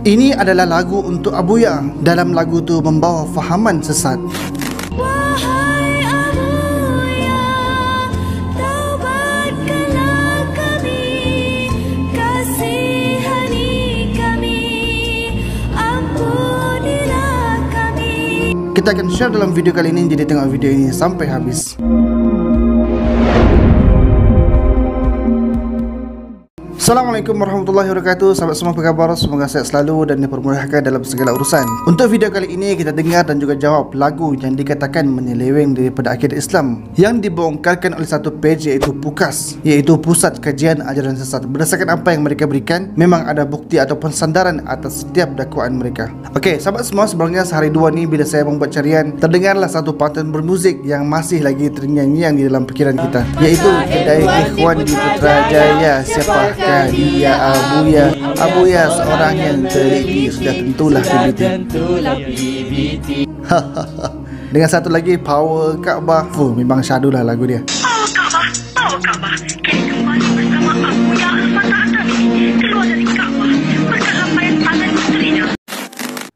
Ini adalah lagu untuk Abuya. Dalam lagu tu membawa fahaman sesat. Wahai Abuya, taubatkanlah kami, kasihani kami, ampunilah kami. Kita akan share dalam video kali ini, jadi tengok video ini sampai habis. Assalamualaikum warahmatullahi wabarakatuh. Sahabat semua, apa khabar? Semoga sehat selalu dan dipermudahkan dalam segala urusan. Untuk video kali ini kita dengar dan juga jawab lagu yang dikatakan menyeleweng daripada akidah Islam yang dibongkarkan oleh satu page iaitu PUKAS, iaitu Pusat Kajian Ajaran Sesat. Berdasarkan apa yang mereka berikan, memang ada bukti ataupun sandaran atas setiap dakwaan mereka. Okey, sahabat semua, sebelumnya sehari dua ni bila saya membuat carian, terdengarlah satu pantun bermuzik yang masih lagi ternyanyi di dalam fikiran kita, iaitu Kedai Ikhwan di Putrajaya, siapakah dia? Abuya seorang yang teliti, sudah tentulah PBT. Dengan satu lagi Power Kaabah. Memang syadu lah lagu dia. Power Kaabah, kini kembali bersama Abuya Al-Fatah ini keluar dari Kaabah berkat lambaian tangan istrinya.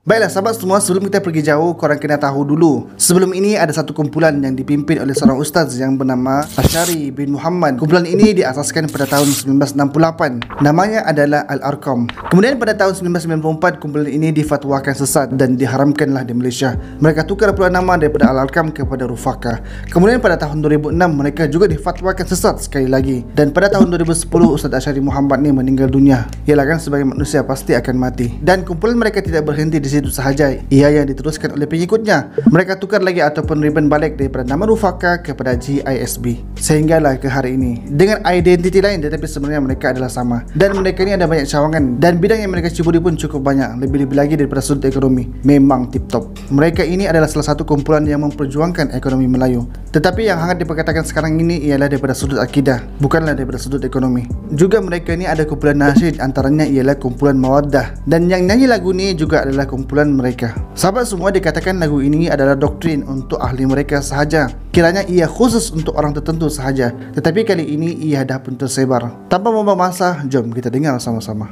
Baiklah sahabat semua, sebelum kita pergi jauh, korang kena tahu dulu, sebelum ini ada satu kumpulan yang dipimpin oleh seorang ustaz yang bernama Asy'ari bin Muhammad. Kumpulan ini diasaskan pada tahun 1968. Namanya adalah Al-Arqam. Kemudian pada tahun 1994, kumpulan ini difatwakan sesat dan diharamkanlah di Malaysia. Mereka tukar pula nama daripada Al-Arqam kepada Rufaqah. Kemudian pada tahun 2006, mereka juga difatwakan sesat sekali lagi. Dan pada tahun 2010, Ustaz Asy'ari Muhammad ni meninggal dunia. Yalah kan, sebagai manusia pasti akan mati. Dan kumpulan mereka tidak berhenti di itu sahaja, ia yang diteruskan oleh pengikutnya. Mereka tukar lagi ataupun ribbon balik daripada nama Rufaqah kepada GISB sehinggalah ke hari ini dengan identiti lain, tetapi sebenarnya mereka adalah sama. Dan mereka ini ada banyak cawangan dan bidang yang mereka cuburi pun cukup banyak, lebih-lebih lagi daripada sudut ekonomi. Memang tip-top. Mereka ini adalah salah satu kumpulan yang memperjuangkan ekonomi Melayu. Tetapi yang hangat diperkatakan sekarang ini ialah daripada sudut akidah, bukanlah daripada sudut ekonomi. Juga mereka ini ada kumpulan nasyid, antaranya ialah kumpulan Mawaddah, dan yang nyanyi lagu ni juga adalah kumpulan mereka. Sahabat semua, dikatakan lagu ini adalah doktrin untuk ahli mereka sahaja. Kiranya ia khusus untuk orang tertentu sahaja, tetapi kali ini ia dah pun tersebar. Tanpa membuang masa, jom kita dengar sama-sama.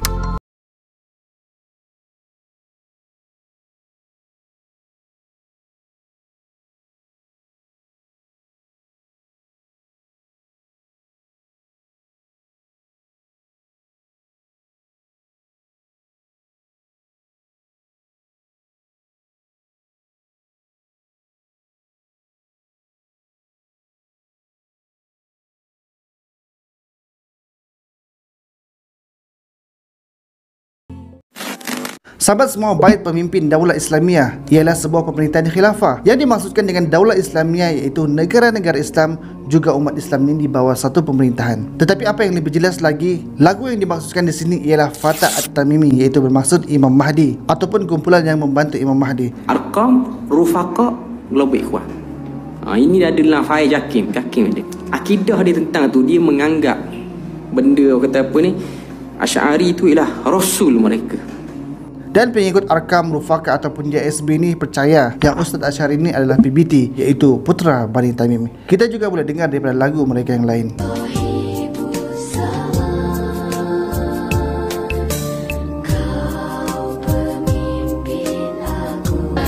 Sahabat semua, bait pemimpin Daulah Islamiyah ialah sebuah pemerintahan khilafah. Yang dimaksudkan dengan Daulah Islamiyah iaitu negara-negara Islam juga umat Islam ini di bawah satu pemerintahan. Tetapi apa yang lebih jelas lagi, lagu yang dimaksudkan di sini ialah Fatah At-Tamimi, iaitu bermaksud Imam Mahdi ataupun kumpulan yang membantu Imam Mahdi. Arqam, Rufaqah, Kelompok Ikhwan. Ini adalah Faiz Jakim dia. Akidah dia tentang tu, dia menganggap benda kata apa ni, Asy'ari itu ialah rasul mereka. Dan pengikut Arqam, Rufaqah ataupun JSB ni percaya yang Ustaz Asy'ari ini adalah PBT, iaitu Putra Bani Tamim. Kita juga boleh dengar daripada lagu mereka yang lain.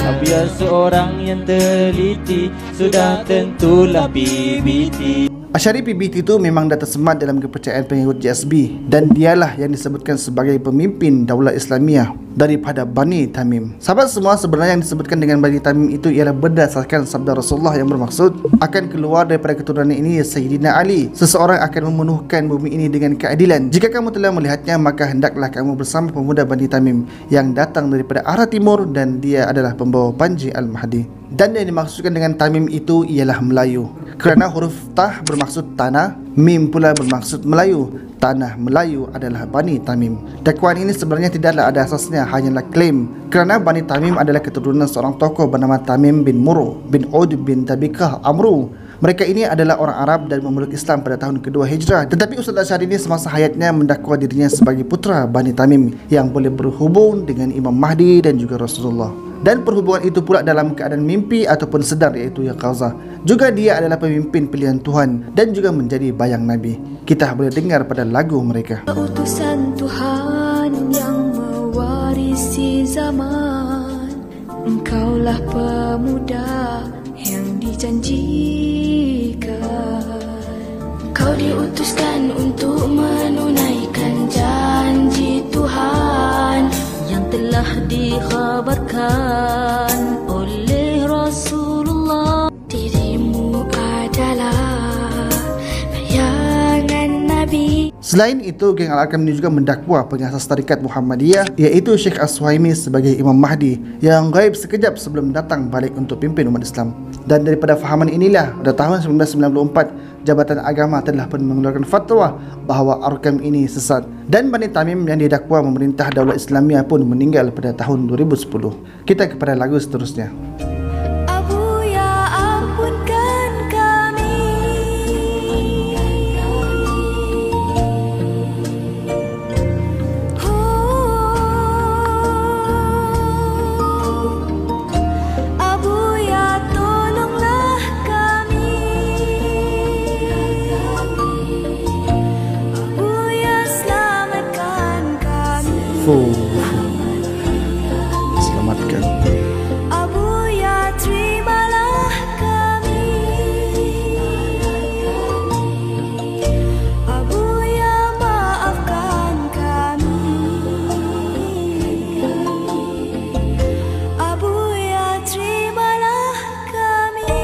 Abuya seorang yang teliti, sudah tentulah PBT. Asy'ari PBT itu memang dah tersemat dalam kepercayaan pengikut JSB, dan dialah yang disebutkan sebagai pemimpin Daulah Islamiyah daripada Bani Tamim. Sahabat semua, sebenarnya yang disebutkan dengan Bani Tamim itu ialah berdasarkan sabda Rasulullah yang bermaksud akan keluar daripada keturunan ini Sayyidina Ali. Seseorang akan memenuhkan bumi ini dengan keadilan. Jika kamu telah melihatnya, maka hendaklah kamu bersama pemuda Bani Tamim yang datang daripada arah timur, dan dia adalah pembawa panji Al-Mahdi. Dan yang dimaksudkan dengan Tamim itu ialah Melayu, kerana huruf Tah bermaksud tanah, Mim pula bermaksud Melayu. Tanah Melayu adalah Bani Tamim. Dakwaan ini sebenarnya tidaklah ada asasnya, hanyalah klaim, kerana Bani Tamim adalah keturunan seorang tokoh bernama Tamim bin Murrah bin Ud bin Tabikah Amru. Mereka ini adalah orang Arab dan memeluk Islam pada tahun kedua Hijrah. Tetapi Ustaz Asy'ari ini semasa hayatnya mendakwa dirinya sebagai putra Bani Tamim yang boleh berhubung dengan Imam Mahdi dan juga Rasulullah. Dan perhubungan itu pula dalam keadaan mimpi ataupun sedar, iaitu yaqazah. Juga dia adalah pemimpin pilihan Tuhan dan juga menjadi bayang Nabi. Kita boleh dengar pada lagu mereka. Utusan Tuhan yang mewarisi manusia zaman, engkaulah pemuda yang dijanjikan. Kau diutuskan untuk menunaikan janji Tuhan yang telah dikhabarkan oleh Rasulullah. Dirimu adalah bayangan Nabi. Selain itu, geng Al-Arkam ini juga mendakwa pengasas tarikat Muhammadiyah, iaitu Syekh As-Suhaimi sebagai Imam Mahdi yang gaib sekejap sebelum datang balik untuk pimpin umat Islam. Dan daripada fahaman inilah, pada tahun 1994, Jabatan Agama telah pun mengeluarkan fatwa bahawa Arkam ini sesat. Dan Bani Tamim yang didakwa memerintah Daulat Islamiyah pun meninggal pada tahun 2010. Kita kepada lagu seterusnya. Abuya, ampunkan kami. Abuya, tolonglah kami. Abuya, selamatkan kami. Selamatkan. Abuya, terimalah kami. Abuya, maafkan kami. Abuya, terimalah kami.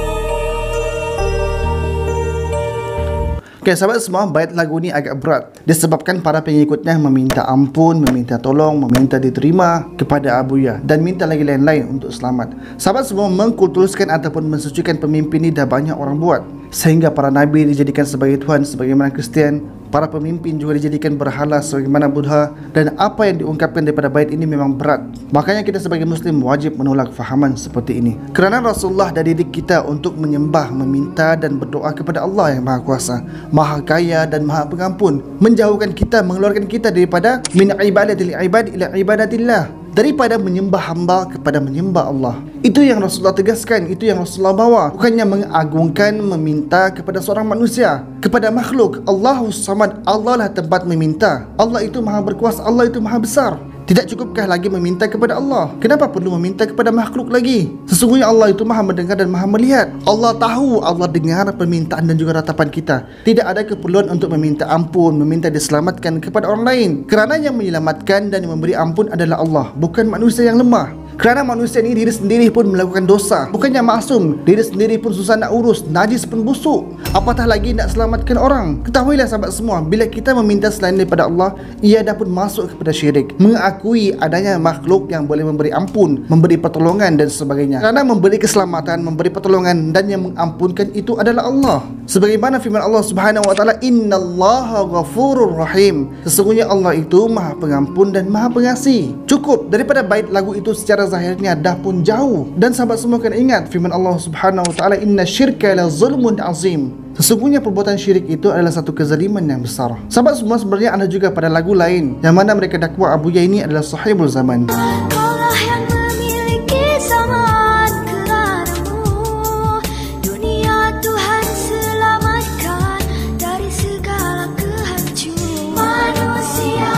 Okay, sahabat semua, bait lagu ni agak berat disebabkan para pengikutnya meminta ampun, meminta tolong, meminta diterima kepada Abuya dan minta lagi lain-lain untuk selamat. Sahabat semua, mengkultuskan ataupun mensucikan pemimpin ni dah banyak orang buat, sehingga para nabi dijadikan sebagai Tuhan sebagaimana Kristian, para pemimpin juga dijadikan berhala sebagaimana Buddha, dan apa yang diungkapkan daripada bait ini memang berat. Makanya kita sebagai Muslim wajib menolak fahaman seperti ini. Kerana Rasulullah dah didik kita untuk menyembah, meminta dan berdoa kepada Allah yang Maha Kuasa, Maha Kaya dan Maha Pengampun, menjauhkan kita, mengeluarkan kita daripada min ibadatil ibad ila ibadatillah, daripada menyembah hamba kepada menyembah Allah. Itu yang Rasulullah tegaskan, itu yang Rasulullah bawa. Bukannya mengagungkan, meminta kepada seorang manusia, kepada makhluk. Allahus Samad, Allah lah tempat meminta. Allah itu Maha Berkuasa, Allah itu Maha Besar. Tidak cukupkah lagi meminta kepada Allah? Kenapa perlu meminta kepada makhluk lagi? Sesungguhnya Allah itu Maha mendengar dan Maha melihat. Allah tahu, Allah dengar permintaan dan juga ratapan kita. Tidak ada keperluan untuk meminta ampun, meminta diselamatkan kepada orang lain. Kerana yang menyelamatkan dan memberi ampun adalah Allah, bukan manusia yang lemah. Kerana manusia ini diri sendiri pun melakukan dosa, bukannya maksum. Diri sendiri pun susah nak urus, najis pun busuk, apatah lagi nak selamatkan orang. Ketahuilah sahabat semua, bila kita meminta selain daripada Allah, ia dah pun masuk kepada syirik, mengakui adanya makhluk yang boleh memberi ampun, memberi pertolongan dan sebagainya. Kerana memberi keselamatan, memberi pertolongan dan yang mengampunkan itu adalah Allah. Sebagaimana firman Allah Subhanahu wa taala, innallaha ghafurur rahim, sesungguhnya Allah itu Maha Pengampun dan Maha Pengasih. Cukup daripada bait lagu itu secara zahirnya dah pun jauh. Dan sahabat semua kena ingat firman Allah Subhanahu wa taala, inna syirka la zulmun azim, sesungguhnya perbuatan syirik itu adalah satu kezaliman yang besar. Sahabat semua, sebenarnya ada juga pada lagu lain yang mana mereka dakwa Abuya ini adalah sahibul zaman. Kaulah yang memiliki zaman, kerana-Mu dunia Tuhan selamatkan dari segala kehancuran. Manusia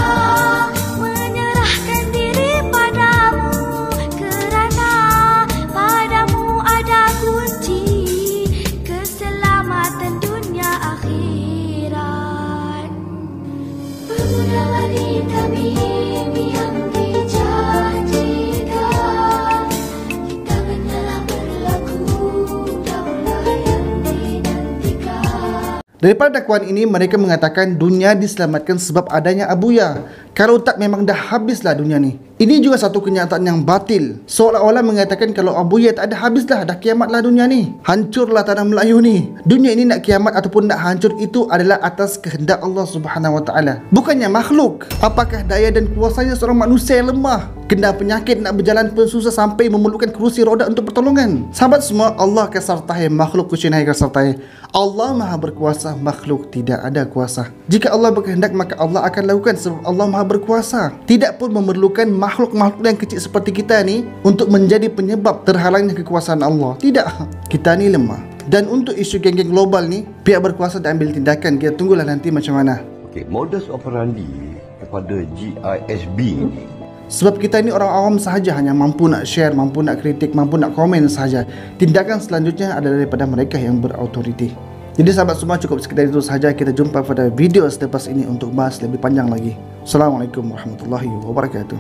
menyerahkan diri padamu, kerana padamu ada kunci keselamatan dunia akhirat. Pemuda wanita yang dijanjikan, di tangannya lah berlaku daulah yang dinantikan. Daripada dakwaan ini, mereka mengatakan dunia diselamatkan sebab adanya Abuya. Kalau tak, memang dah habislah dunia ni. Ini juga satu kenyataan yang batil. Seolah-olah mengatakan kalau Abuya tak ada, habislah, dah kiamatlah dunia ni. Hancurlah tanah Melayu ni. Dunia ini nak kiamat ataupun nak hancur itu adalah atas kehendak Allah Subhanahu wa taala, bukannya makhluk. Apakah daya dan kuasanya seorang manusia yang lemah, kena penyakit, nak berjalan pun susah sampai memerlukan kerusi roda untuk pertolongan? Sahabat semua, Allah akan sertai, makhluk kucinai akan sertai. Allah Maha Berkuasa, makhluk tidak ada kuasa. Jika Allah berkehendak, maka Allah akan lakukan sebab Allah Maha Berkuasa. Tidak pun memerlukan makhluk-makhluk yang kecil seperti kita ni untuk menjadi penyebab terhalangnya kekuasaan Allah. Tidak, kita ni lemah. Dan untuk isu geng-geng global ni, pihak berkuasa dah ambil tindakan. Kita tunggulah nanti macam mana. Okey, modus operandi kepada GISB ni Sebab kita ini orang awam sahaja, hanya mampu nak share, mampu nak kritik, mampu nak komen sahaja. Tindakan selanjutnya adalah daripada mereka yang berautoriti. Jadi sahabat semua, cukup sekedar itu sahaja. Kita jumpa pada video selepas ini untuk bahas lebih panjang lagi. Assalamualaikum warahmatullahi wabarakatuh.